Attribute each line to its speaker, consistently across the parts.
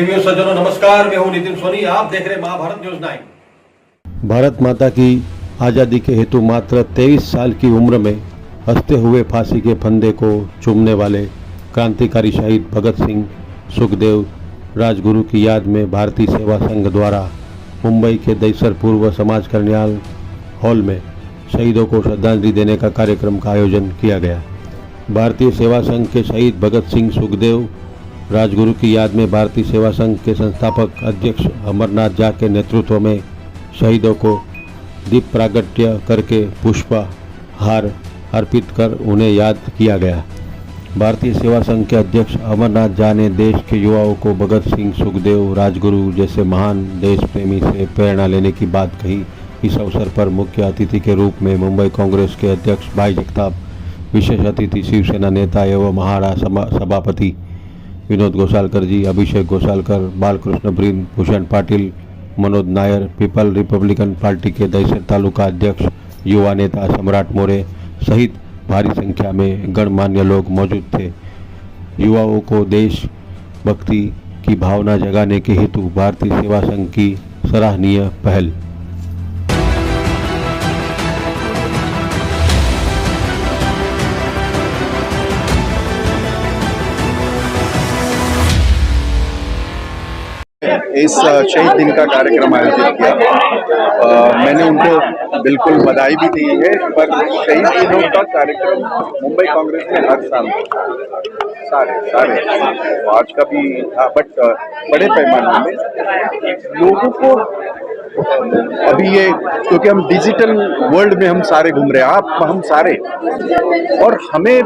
Speaker 1: देवियों सज्जनों नमस्कार, मैं हूं नितिन सोनी। आप देख रहे महाभारत न्यूज 9।
Speaker 2: भारत माता की आज़ादी के हेतु मात्र 23 साल की उम्र में हंसते हुए फांसी के फंदे को चूमने वाले क्रांतिकारी शहीद भगत सिंह सुखदेव राजगुरु की याद में भारतीय सेवा संघ द्वारा मुंबई के दहिसर पूर्व समाज कल्याण हॉल में शहीदों को श्रद्धांजलि देने का कार्यक्रम का आयोजन किया गया। भारतीय सेवा संघ के शहीद भगत सिंह सुखदेव राजगुरु की याद में भारतीय सेवा संघ के संस्थापक अध्यक्ष अमरनाथ झा के नेतृत्व में शहीदों को दीप प्रागट्य करके पुष्पहार अर्पित कर उन्हें याद किया गया। भारतीय सेवा संघ के अध्यक्ष अमरनाथ झा ने देश के युवाओं को भगत सिंह सुखदेव राजगुरु जैसे महान देश प्रेमी से प्रेरणा लेने की बात कही। इस अवसर पर मुख्य अतिथि के रूप में मुंबई कांग्रेस के अध्यक्ष भाई जगताप, विशेष अतिथि शिवसेना नेता एवं महाड़ा सभापति Vinod Gosalkar ji, Abhishek Gosalkar, Balkrishna Brin, Bhushan Patil, Manoj Nair, People Republican Party के दहिसर तालुका अध्यक्ष, युवा नेता सम्राट मोरे सहित भारी संख्या में गणमान्य लोग मौजूद थे। युवाओं को देशभक्ति की भावना जगाने के हेतु भारतीय सेवा संघ की सराहनीय पहल।
Speaker 3: इस शहीद दिन का कार्यक्रम आयोजित किया। मैंने उनको बिल्कुल बधाई भी दी है, पर शहीद दिनों का कार्यक्रम मुंबई कांग्रेस में हर साल सारे आज का भी था, बट बड़े पैमाने में लोगों को अभी ये, क्योंकि हम डिजिटल वर्ल्ड में हम सारे घूम रहे हैं, हम सारे, और हमें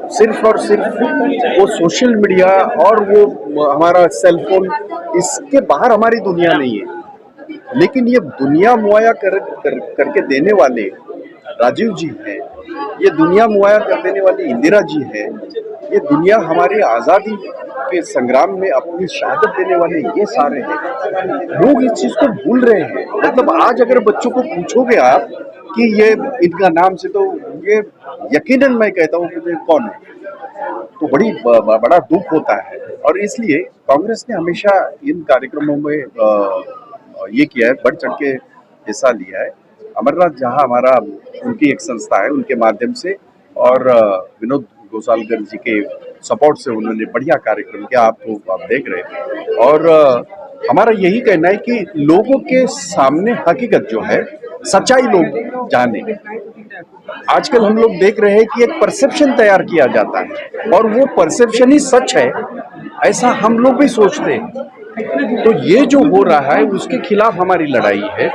Speaker 3: सिर्फ और सिर्फ वो सोशल मीडिया और वो हमारा सेल फोन, इसके बाहर हमारी दुनिया नहीं है। लेकिन ये दुनिया मुहैया करके देने वाले राजीव जी हैं, ये दुनिया मुहैया कर देने वाली इंदिरा जी हैं, ये दुनिया हमारी आज़ादी के संग्राम में अपनी शहादत देने वाले ये सारे हैं। लोग इस चीज़ को भूल रहे हैं। मतलब आज अगर बच्चों को पूछोगे आप कि ये इनका नाम से, तो ये यकीनन मैं कहता हूँ कि कौन है, तो बड़ा दुख होता है। और इसलिए कांग्रेस ने हमेशा इन कार्यक्रमों में ये किया है, बढ़ चढ़ के हिस्सा लिया है। अमरनाथ जहाँ हमारा, उनकी एक संस्था है, उनके माध्यम से और विनोद गोसालकर जी के सपोर्ट से उन्होंने बढ़िया कार्यक्रम किया। आप देख रहे हैं। और हमारा यही कहना है कि लोगों के सामने हकीकत जो है, सच्चाई लोग जाने। आजकल हम लोग देख रहे हैं कि एक परसेप्शन तैयार किया जाता है और वो परसेप्शन ही सच है, ऐसा हम लोग भी सोचते हैं। तो ये जो हो रहा है उसके खिलाफ हमारी लड़ाई है।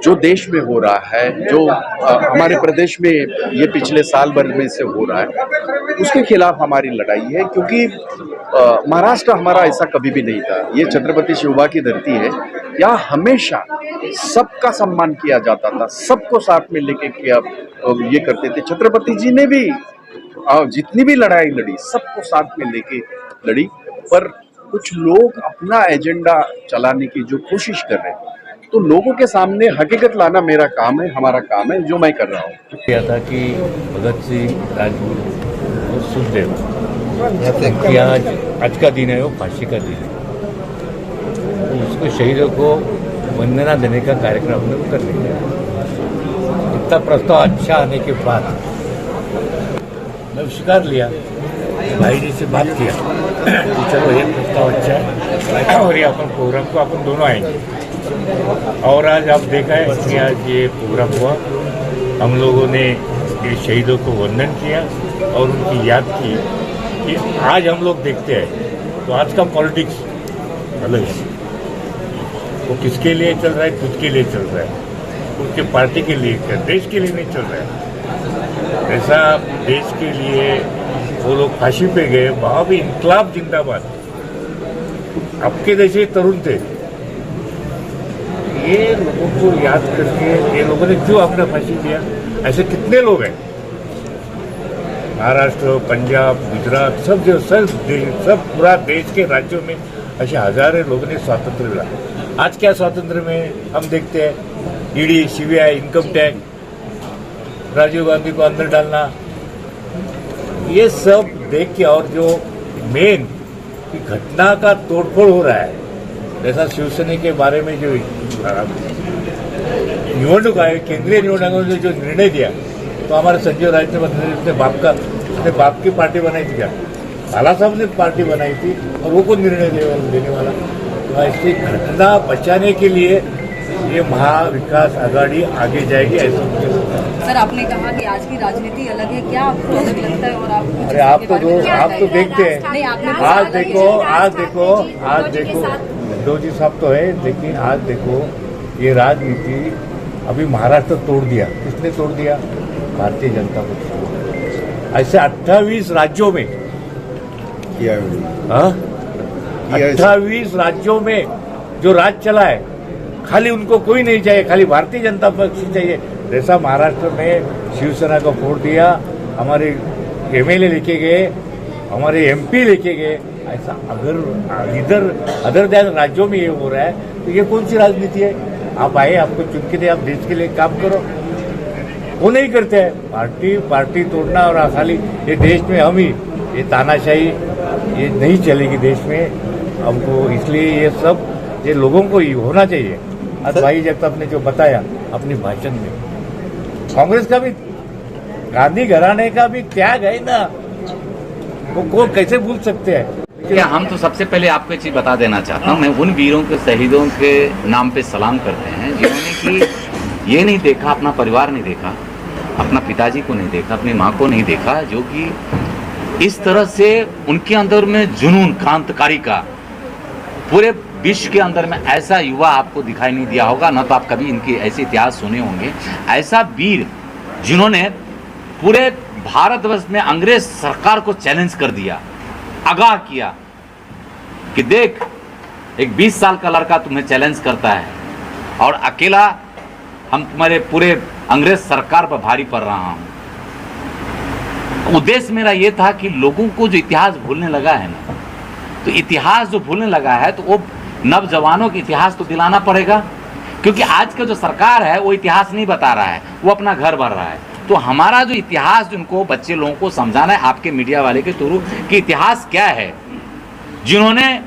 Speaker 3: जो देश में हो रहा है, जो हमारे प्रदेश में ये पिछले साल भर में से हो रहा है, उसके खिलाफ हमारी लड़ाई है। क्योंकि महाराष्ट्र हमारा ऐसा कभी भी नहीं था। ये छत्रपति शिवबा की धरती है। यहाँ हमेशा सबका सम्मान किया जाता था, सबको साथ में लेके किया, ये करते थे। छत्रपति जी ने भी जितनी भी लड़ाई लड़ी, सबको साथ में लेके लड़ी। पर कुछ लोग अपना एजेंडा चलाने की जो कोशिश कर रहे हैं, तो लोगों के सामने हकीकत लाना मेरा काम है, हमारा काम है, जो मैं कर रहा हूँ।
Speaker 4: किया था कि भगत सिंह राजगुरु और सुखदेव कि आज का दिन है, वो फांसी का दिन है, तो उसको शहीदों को वंदना देने का कार्यक्रम हमने कर लिया। इतना प्रस्ताव अच्छा आने के बाद मैं स्वीकार लिया, भाई जी से बात किया कि चलो ये प्रस्ताव अच्छा है और ये अपन प्रोग्राम को अपन दोनों आएंगे। और आज आप देखा है कि आज ये प्रोग्राम हुआ, हम लोगों ने ये शहीदों को वंदन किया और उनकी याद की। कि आज हम लोग देखते हैं तो आज का पॉलिटिक्स अलग है, वो किसके लिए चल रहा है, खुद के लिए चल रहा है, उनके पार्टी के लिए, देश के लिए नहीं चल रहा है। ऐसा देश के लिए वो लोग फांसी पे गए, वहाँ भी इनकलाब जिंदाबाद, आपके जैसे तरुण थे, ये लोगों को याद करके ये लोगों ने क्यों अपना फांसी दिया। ऐसे कितने लोग हैं, महाराष्ट्र, पंजाब, गुजरात, सब पूरा देश के राज्यों में ऐसे हजारों लोगों ने स्वातंत्र मिला। आज क्या स्वातंत्र में हम देखते हैं ED, CBI, income tax, Rajiv Gandhi को अंदर डालना, ये सब देख के, और जो मेन कि घटना का तोड़फोड़ हो रहा है, जैसा शिवसेना के बारे में जो निवडणूक आयोग, केंद्रीय निवडणूक आयोग ने जो निर्णय दिया, तो हमारे संजय राउत ने अपने बाप की पार्टी बनाई थी क्या? लाला साहब ने पार्टी बनाई थी और वो कौन निर्णय देने वाला? तो ऐसी घटना बचाने के लिए ये महाविकास आघाड़ी आगे जाएगी, ऐसा मुझे लगता है।
Speaker 5: सर, आपने कहा कि आज की राजनीति अलग है, क्या आपको अलग लगता है? और आप
Speaker 4: अरे आप तो देखते हैं, आज देखो दोजी साहब तो है, लेकिन आज देखो ये राजनीति अभी महाराष्ट्र तोड़ दिया। किसने तोड़ दिया? भारतीय जनता पार्टी। ऐसे 28 राज्यों में
Speaker 3: किया
Speaker 4: 28 राज्यों में जो राज चला है, खाली उनको कोई नहीं चाहिए, खाली भारतीय जनता पार्टी चाहिए। जैसा महाराष्ट्र में शिवसेना को फोड़ दिया, हमारे एमएलए लेके गए, हमारे एमपी लेके गए, ऐसा अगर इधर अदर दैन राज्यों में ये हो रहा है तो ये कौन सी राजनीति है? आप आए, आपको चुन के दे, आप देश के लिए काम करो, वो नहीं करते हैं। पार्टी तोड़ना और खाली ये देश में हम ही, ये तानाशाही ये नहीं चलेगी देश में हमको, इसलिए ये सब ये लोगों को ही होना चाहिए। आज भाई जगताप ने जो बताया अपनी भाषण में, कांग्रेस का भी, गांधी घराने का भी त्याग है ना, वो कैसे भूल सकते हैं?
Speaker 6: क्या हम तो सबसे पहले आपको एक चीज बता देना चाहता हूँ, मैं उन वीरों के शहीदों के नाम पे सलाम करते हैं जिन्होंने कि ये नहीं देखा, अपना परिवार नहीं देखा, अपना पिताजी को नहीं देखा, अपनी माँ को नहीं देखा, जो कि इस तरह से उनके अंदर में जुनून क्रांतिकारी का, पूरे विश्व के अंदर में ऐसा युवा आपको दिखाई नहीं दिया होगा, न तो आप कभी इनके ऐसे इतिहास सुने होंगे। ऐसा वीर जिन्होंने पूरे भारतवर्ष में अंग्रेज सरकार को चैलेंज कर दिया, आगाह किया कि देख एक 20 साल का लड़का तुम्हें चैलेंज करता है और अकेला हम तुम्हारे पूरे अंग्रेज सरकार पर भारी पड़ रहा हूं। उद्देश्य मेरा यह था कि लोगों को जो इतिहास भूलने लगा है ना, तो इतिहास जो भूलने लगा है तो वो नवजवानों के इतिहास तो दिलाना पड़ेगा, क्योंकि आज का जो सरकार है वो इतिहास नहीं बता रहा है, वो अपना घर भर रहा है। तो हमारा जो इतिहास उनको बच्चे लोगों को समझाना है आपके मीडिया वाले के थ्रू कि इतिहास क्या है। जिन्होंने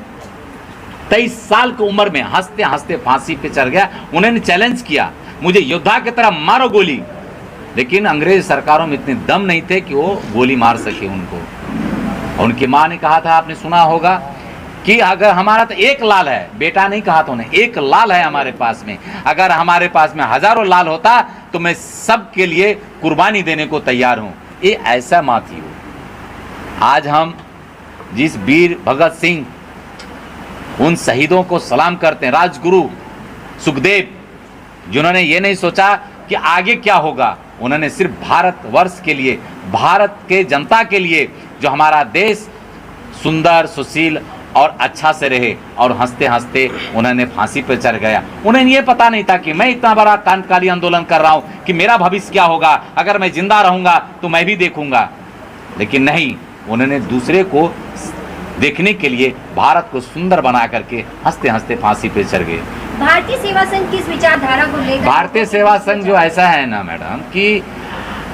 Speaker 6: 23 साल की उम्र में हंसते हंसते फांसी पे चढ़ गया, उन्होंने चैलेंज किया मुझे योद्धा की तरह मारो गोली, लेकिन अंग्रेज सरकारों में इतने दम नहीं थे कि वो गोली मार सके उनको। और उनकी माँ ने कहा था, आपने सुना होगा कि अगर हमारा तो एक लाल है, बेटा नहीं कहा था उन्हें, एक लाल है हमारे पास में, अगर हमारे पास में हजारों लाल होता तो मैं सब के लिए कुर्बानी देने को तैयार हूं। ये ऐसा माँ थी वो। आज हम जिस वीर भगत सिंह, उन शहीदों को सलाम करते हैं, राजगुरु सुखदेव, जिन्होंने ये नहीं सोचा कि आगे क्या होगा, उन्होंने सिर्फ भारतवर्ष के लिए, भारत के जनता के लिए, जो हमारा देश सुंदर सुशील और अच्छा से रहे, और हंसते हंसते उन्होंने फांसी पर चढ़ गया। उन्हें ये पता नहीं था कि मैं इतना बड़ा क्रांतिकारी आंदोलन कर रहा हूं कि मेरा भविष्य क्या होगा, अगर मैं जिंदा रहूंगा तो मैं भी देखूंगा। लेकिन नहीं, उन्होंने दूसरे को देखने के लिए भारत को सुंदर बना करके हंसते हंसते फांसी पे चढ़ गए।
Speaker 7: भारतीय सेवा संघ किस विचारधारा को लेकर?
Speaker 6: भारतीय सेवा संघ जो ऐसा है ना मैडम, कि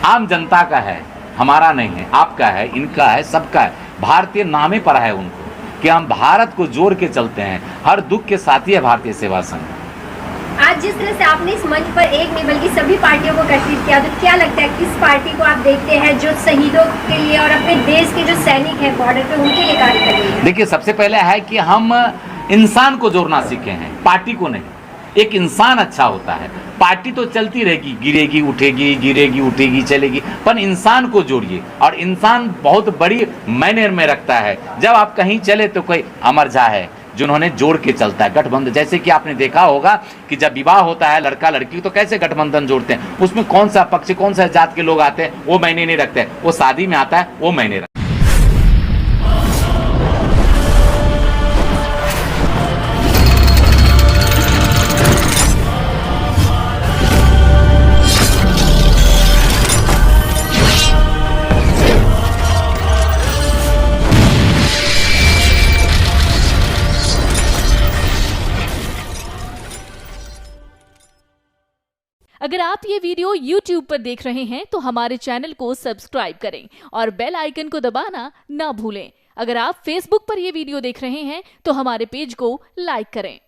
Speaker 6: आम जनता का है, हमारा नहीं है, आपका है, इनका है, सबका है। भारतीय नामे पर है उनको कि हम भारत को जोड़ के चलते हैं, हर दुख के साथी है भारतीय सेवा संघ।
Speaker 7: आज जिस तरह से आपने इस मंच पर एक नहीं बल्कि सभी पार्टियों को एकत्रित किया, तो क्या लगता है किस पार्टी को आप देखते हैं जो शहीदों के लिए और अपने देश के जो सैनिक हैं बॉर्डर पे, उनके लिए कार्य कर रही है?
Speaker 6: देखिए, सबसे पहले है कि हम इंसान को जोड़ना सीखे हैं, पार्टी को नहीं। एक इंसान अच्छा होता है, पार्टी तो चलती रहेगी, गिरेगी उठेगी, गिरेगी उठेगी, चलेगी, पर इंसान को जोड़िए। और इंसान बहुत बड़ी मायने में रखता है। जब आप कहीं चले तो कोई अमर झा है जिन्होंने जोड़ के चलता है, गठबंधन। जैसे कि आपने देखा होगा कि जब विवाह होता है लड़का लड़की, तो कैसे गठबंधन जोड़ते हैं, उसमें कौन सा पक्ष, कौन सा जात के लोग आते हैं वो मायने नहीं रखते, वो शादी में आता है वो मायने रखते हैं।
Speaker 8: अगर आप ये वीडियो YouTube पर देख रहे हैं तो हमारे चैनल को सब्सक्राइब करें और बेल आइकन को दबाना ना भूलें। अगर आप फेसबुक पर यह वीडियो देख रहे हैं तो हमारे पेज को लाइक करें।